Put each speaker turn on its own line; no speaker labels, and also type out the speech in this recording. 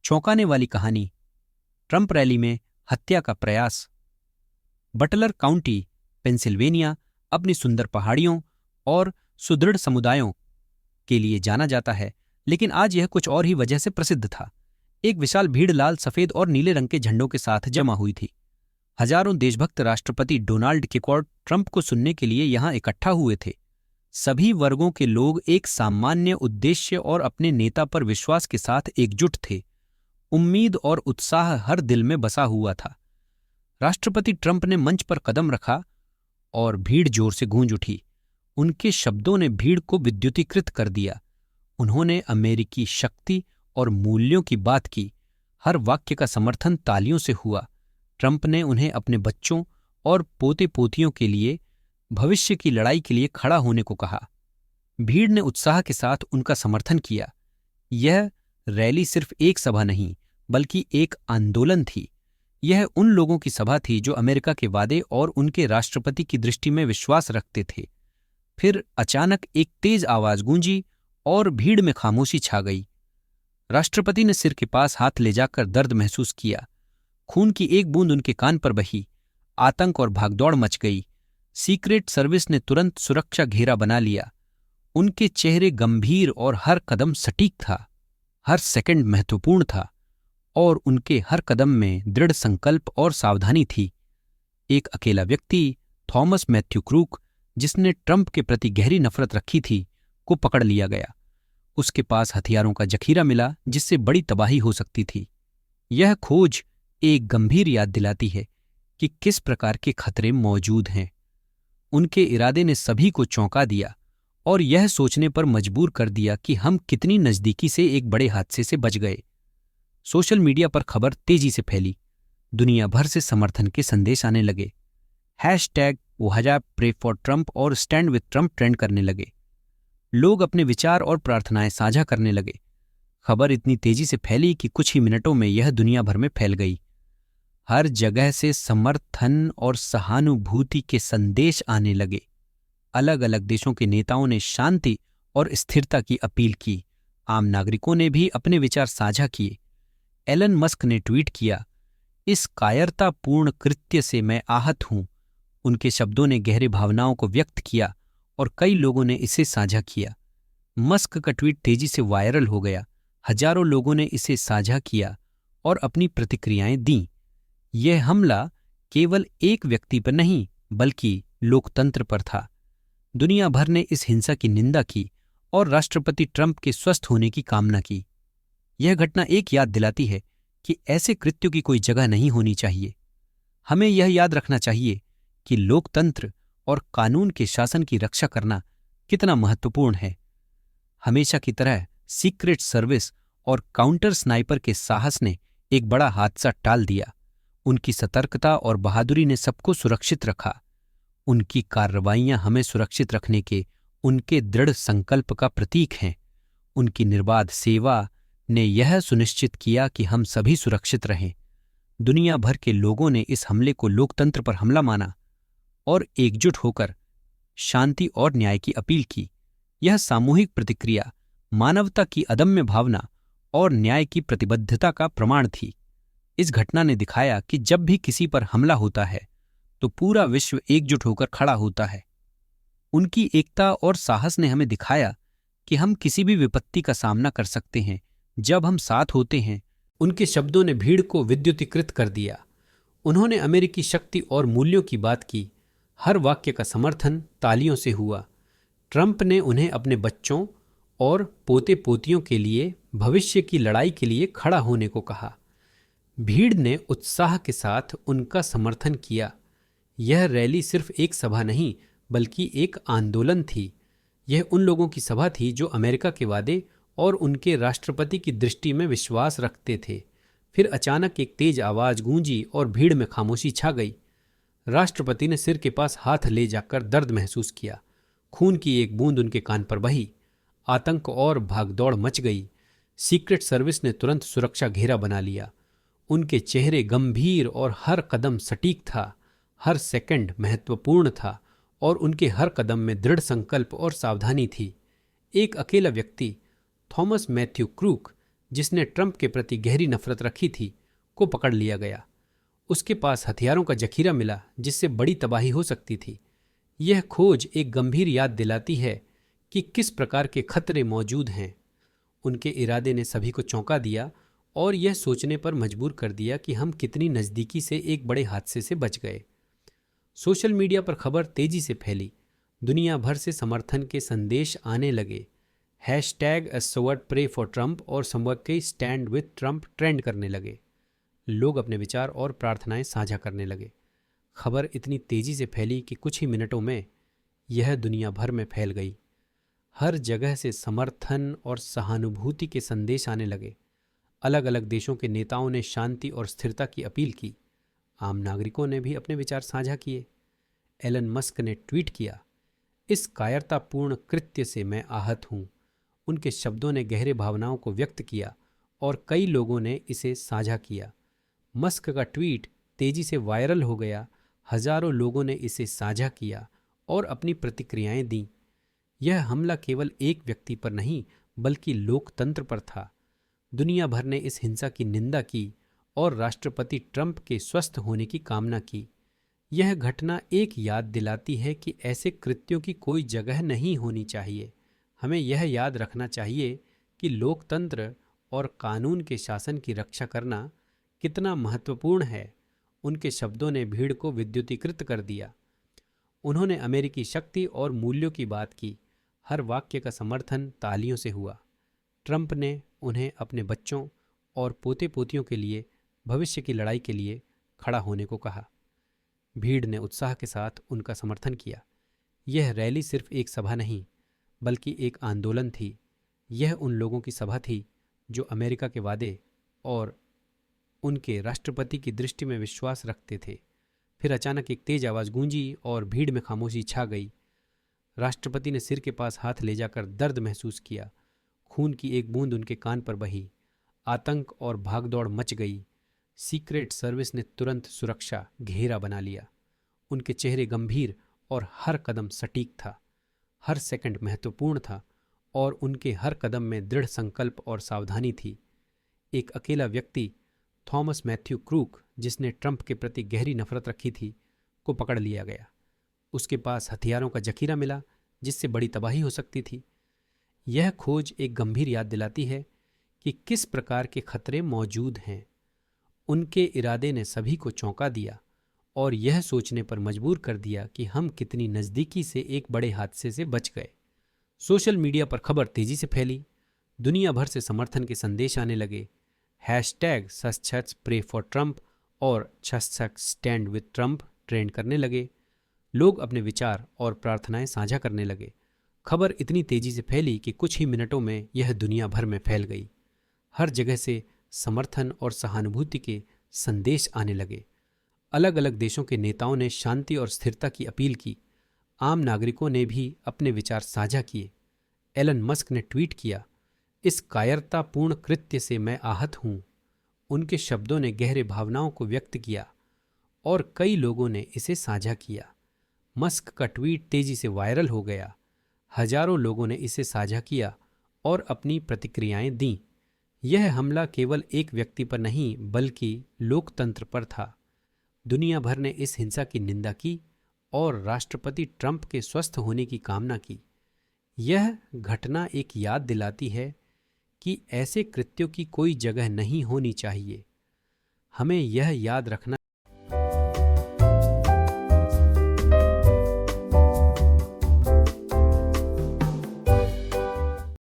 चौंकाने वाली कहानी, ट्रंप रैली में हत्या का प्रयास। बटलर काउंटी, पेंसिल्वेनिया अपनी सुंदर पहाड़ियों और सुदृढ़ समुदायों के लिए जाना जाता है, लेकिन आज यह कुछ और ही वजह से प्रसिद्ध था। एक विशाल भीड़ लाल, सफेद और नीले रंग के झंडों के साथ जमा हुई थी। हजारों देशभक्त राष्ट्रपति डोनाल्ड और ट्रंप को सुनने के लिए यहां इकट्ठा हुए थे। सभी वर्गों के लोग एक सामान्य उद्देश्य और अपने नेता पर विश्वास के साथ एकजुट थे। उम्मीद और उत्साह हर दिल में बसा हुआ था। राष्ट्रपति ट्रंप ने मंच पर कदम रखा और भीड़ जोर से गूंज उठी। उनके शब्दों ने भीड़ को विद्युतीकृत कर दिया। उन्होंने अमेरिकी शक्ति और मूल्यों की बात की। हर वाक्य का समर्थन तालियों से हुआ। ट्रंप ने उन्हें अपने बच्चों और पोते पोतियों के लिए भविष्य की लड़ाई के लिए खड़ा होने को कहा। भीड़ ने उत्साह के साथ उनका समर्थन किया। यह रैली सिर्फ एक सभा नहीं, बल्कि एक आंदोलन थी। यह उन लोगों की सभा थी जो अमेरिका के वादे और उनके राष्ट्रपति की दृष्टि में विश्वास रखते थे। फिर अचानक एक तेज आवाज गूंजी और भीड़ में खामोशी छा गई। राष्ट्रपति ने सिर के पास हाथ ले जाकर दर्द महसूस किया। खून की एक बूंद उनके कान पर बही। आतंक और भागदौड़ मच गई। सीक्रेट सर्विस ने तुरंत सुरक्षा घेरा बना लिया। उनके चेहरे गंभीर और हर कदम सटीक था। हर सेकंड महत्वपूर्ण था और उनके हर कदम में दृढ़ संकल्प और सावधानी थी। एक अकेला व्यक्ति, थॉमस मैथ्यू क्रूक, जिसने ट्रंप के प्रति गहरी नफरत रखी थी, को पकड़ लिया गया। उसके पास हथियारों का जखीरा मिला जिससे बड़ी तबाही हो सकती थी। यह खोज एक गंभीर याद दिलाती है कि किस प्रकार के खतरे मौजूद हैं। उनके इरादे ने सभी को चौंका दिया और यह सोचने पर मजबूर कर दिया कि हम कितनी नज़दीकी से एक बड़े हादसे से बच गए। सोशल मीडिया पर खबर तेजी से फैली। दुनिया भर से समर्थन के संदेश आने लगे। #pray for Trump और स्टैंड विद ट्रंप ट्रेंड करने लगे। लोग अपने विचार और प्रार्थनाएं साझा करने लगे। खबर इतनी तेजी से फैली कि कुछ ही मिनटों में यह दुनिया भर में फैल गई। हर जगह से समर्थन और सहानुभूति के संदेश आने लगे। अलग अलग देशों के नेताओं ने शांति और स्थिरता की अपील की। आम नागरिकों ने भी अपने विचार साझा किए। एलन मस्क ने ट्वीट किया, इस कायरतापूर्ण कृत्य से मैं आहत हूं। उनके शब्दों ने गहरे भावनाओं को व्यक्त किया और कई लोगों ने इसे साझा किया। मस्क का ट्वीट तेजी से वायरल हो गया। हजारों लोगों ने इसे साझा किया और अपनी प्रतिक्रियाएं दीं। यह हमला केवल एक व्यक्ति पर नहीं, बल्कि लोकतंत्र पर था। दुनिया भर ने इस हिंसा की निंदा की और राष्ट्रपति ट्रंप के स्वस्थ होने की कामना की। यह घटना एक याद दिलाती है कि ऐसे कृत्यों की कोई जगह नहीं होनी चाहिए। हमें यह याद रखना चाहिए कि लोकतंत्र और कानून के शासन की रक्षा करना कितना महत्वपूर्ण है। हमेशा की तरह सीक्रेट सर्विस और काउंटर स्नाइपर के साहस ने एक बड़ा हादसा टाल दिया। उनकी सतर्कता और बहादुरी ने सबको सुरक्षित रखा। उनकी कार्रवाइयां हमें सुरक्षित रखने के उनके दृढ़ संकल्प का प्रतीक हैं। उनकी निर्बाध सेवा ने यह सुनिश्चित किया कि हम सभी सुरक्षित रहें। दुनिया भर के लोगों ने इस हमले को लोकतंत्र पर हमला माना और एकजुट होकर शांति और न्याय की अपील की। यह सामूहिक प्रतिक्रिया मानवता की अदम्य भावना और न्याय की प्रतिबद्धता का प्रमाण थी। इस घटना ने दिखाया कि जब भी किसी पर हमला होता है तो पूरा विश्व एकजुट होकर खड़ा होता है। उनकी एकता और साहस ने हमें दिखाया कि हम किसी भी विपत्ति का सामना कर सकते हैं जब हम साथ होते हैं। उनके शब्दों ने भीड़ को विद्युतीकृत कर दिया। उन्होंने अमेरिकी शक्ति और मूल्यों की बात की। हर वाक्य का समर्थन तालियों से हुआ। ट्रंप ने उन्हें अपने बच्चों और पोते पोतियों के लिए भविष्य की लड़ाई के लिए खड़ा होने को कहा। भीड़ ने उत्साह के साथ उनका समर्थन किया। यह रैली सिर्फ एक सभा नहीं, बल्कि एक आंदोलन थी। यह उन लोगों की सभा थी जो अमेरिका के वादे और उनके राष्ट्रपति की दृष्टि में विश्वास रखते थे। फिर अचानक एक तेज आवाज गूंजी और भीड़ में खामोशी छा गई। राष्ट्रपति ने सिर के पास हाथ ले जाकर दर्द महसूस किया। खून की एक बूंद उनके कान पर बही। आतंक और भागदौड़ मच गई। सीक्रेट सर्विस ने तुरंत सुरक्षा घेरा बना लिया। उनके चेहरे गंभीर और हर कदम सटीक था। हर सेकंड महत्वपूर्ण था और उनके हर कदम में दृढ़ संकल्प और सावधानी थी। एक अकेला व्यक्ति, थॉमस मैथ्यू क्रूक, जिसने ट्रंप के प्रति गहरी नफरत रखी थी, को पकड़ लिया गया। उसके पास हथियारों का जखीरा मिला जिससे बड़ी तबाही हो सकती थी। यह खोज एक गंभीर याद दिलाती है कि किस प्रकार के खतरे मौजूद हैं। उनके इरादे ने सभी को चौंका दिया और यह सोचने पर मजबूर कर दिया कि हम कितनी नज़दीकी से एक बड़े हादसे से बच गए। सोशल मीडिया पर खबर तेजी से फैली। दुनिया भर से समर्थन के संदेश आने लगे। #SWORD प्रे फॉर ट्रंप और समवक्की स्टैंड विथ ट्रंप ट्रेंड करने लगे। लोग अपने विचार और प्रार्थनाएं साझा करने लगे। खबर इतनी तेजी से फैली कि कुछ ही मिनटों में यह दुनिया भर में फैल गई। हर जगह से समर्थन और सहानुभूति के संदेश आने लगे। अलग अलग देशों के नेताओं ने शांति और स्थिरता की अपील की। आम नागरिकों ने भी अपने विचार साझा किए। एलन मस्क ने ट्वीट किया, इस कायरतापूर्ण कृत्य से मैं आहत हूं। उनके शब्दों ने गहरे भावनाओं को व्यक्त किया और कई लोगों ने इसे साझा किया। मस्क का ट्वीट तेजी से वायरल हो गया। हजारों लोगों ने इसे साझा किया और अपनी प्रतिक्रियाएं दी। यह हमला केवल एक व्यक्ति पर नहीं बल्कि लोकतंत्र पर था। दुनिया भर ने इस हिंसा की निंदा की और राष्ट्रपति ट्रंप के स्वस्थ होने की कामना की। यह घटना एक याद दिलाती है कि ऐसे कृत्यों की कोई जगह नहीं होनी चाहिए। हमें यह याद रखना चाहिए कि लोकतंत्र और कानून के शासन की रक्षा करना कितना महत्वपूर्ण है। उनके शब्दों ने भीड़ को विद्युतीकृत कर दिया। उन्होंने अमेरिकी शक्ति और मूल्यों की बात की। हर वाक्य का समर्थन तालियों से हुआ। ट्रंप ने उन्हें अपने बच्चों और पोते पोतियों के लिए भविष्य की लड़ाई के लिए खड़ा होने को कहा। भीड़ ने उत्साह के साथ उनका समर्थन किया। यह रैली सिर्फ एक सभा नहीं बल्कि एक आंदोलन थी। यह उन लोगों की सभा थी जो अमेरिका के वादे और उनके राष्ट्रपति की दृष्टि में विश्वास रखते थे। फिर अचानक एक तेज आवाज़ गूंजी और भीड़ में खामोशी छा गई। राष्ट्रपति ने सिर के पास हाथ ले जाकर दर्द महसूस किया। खून की एक बूंद उनके कान पर बही। आतंक और भागदौड़ मच गई। सीक्रेट सर्विस ने तुरंत सुरक्षा घेरा बना लिया। उनके चेहरे गंभीर और हर कदम सटीक था। हर सेकंड महत्वपूर्ण था और उनके हर कदम में दृढ़ संकल्प और सावधानी थी। एक अकेला व्यक्ति, थॉमस मैथ्यू क्रूक, जिसने ट्रंप के प्रति गहरी नफरत रखी थी, को पकड़ लिया गया। उसके पास हथियारों का जखीरा मिला जिससे बड़ी तबाही हो सकती थी। यह खोज एक गंभीर याद दिलाती है कि किस प्रकार के खतरे मौजूद हैं। उनके इरादे ने सभी को चौंका दिया और यह सोचने पर मजबूर कर दिया कि हम कितनी नज़दीकी से एक बड़े हादसे से बच गए। सोशल मीडिया पर खबर तेजी से फैली। दुनिया भर से समर्थन के संदेश आने लगे। #सच प्रे फॉर ट्रंप और स्टैंड विथ ट्रंप ट्रेंड करने लगे। लोग अपने विचार और प्रार्थनाएं साझा करने लगे। खबर इतनी तेजी से फैली कि कुछ ही मिनटों में यह दुनिया भर में फैल गई। हर जगह से समर्थन और सहानुभूति के संदेश आने लगे। अलग अलग देशों के नेताओं ने शांति और स्थिरता की अपील की। आम नागरिकों ने भी अपने विचार साझा किए। एलन मस्क ने ट्वीट किया, इस कायरतापूर्ण कृत्य से मैं आहत हूं। उनके शब्दों ने गहरे भावनाओं को व्यक्त किया और कई लोगों ने इसे साझा किया। मस्क का ट्वीट तेजी से वायरल हो गया। हजारों लोगों ने इसे साझा किया और अपनी प्रतिक्रियाएं दीं। यह हमला केवल एक व्यक्ति पर नहीं बल्कि लोकतंत्र पर था। दुनिया भर ने इस हिंसा की निंदा की और राष्ट्रपति ट्रंप के स्वस्थ होने की कामना की। यह घटना एक याद दिलाती है कि ऐसे कृत्यों की कोई जगह नहीं होनी चाहिए। हमें यह याद रखना